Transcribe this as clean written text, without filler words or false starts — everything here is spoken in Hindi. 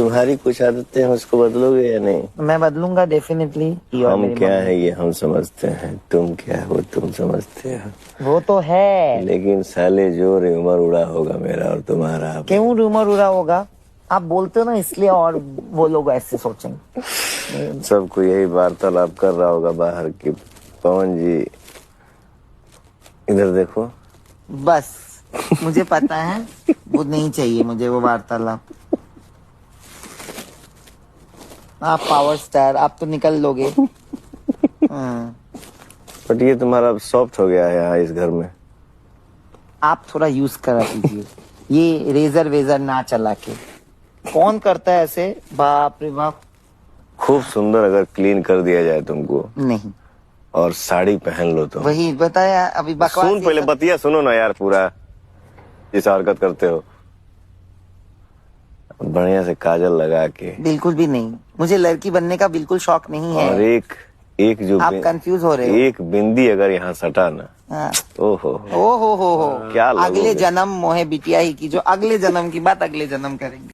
तुम्हारी कुछ आदतें हैं, उसको बदलोगे या नहीं? मैं बदलूंगा डेफिनेटली। हम क्या है ये हम समझते हैं, तुम क्या है वो तुम समझते हो। वो तो है, लेकिन साले जो उम्र उड़ा होगा मेरा और तुम्हारा। क्यों रूमर उड़ा होगा? आप बोलते हो ना इसलिए, और वो लोग ऐसे सोचेंगे। सबको यही वार्तालाप कर रहा होगा बाहर की, पवन जी इधर देखो। बस मुझे पता है, वो नहीं चाहिए मुझे वो वार्तालाप। आप पावर स्टार, आप तो निकल लोगे। बट ये तुम्हारा सॉफ्ट हो गया है यहाँ इस घर में। आप थोड़ा यूज करा कीजिए ये रेजर वेजर ना चला के। कौन करता है ऐसे? बाप रे बाप। खूब सुंदर अगर क्लीन कर दिया जाए तुमको, नहीं, और साड़ी पहन लो तो। वही बताया अभी बकवास। सुन पहले बतिया सुनो ना यार, पूरा जिस हरकत करते हो बढ़िया से काजल लगा के। बिल्कुल भी नहीं, मुझे लड़की बनने का बिल्कुल शौक नहीं है। और एक जो आप कंफ्यूज हो रहे हो। एक बिंदी अगर यहाँ सटा ना, हाँ। ओहो हो क्या क्या लगोगे? अगले जन्म मोहे बिटिया ही की, जो अगले जन्म की बात अगले जन्म करेंगे।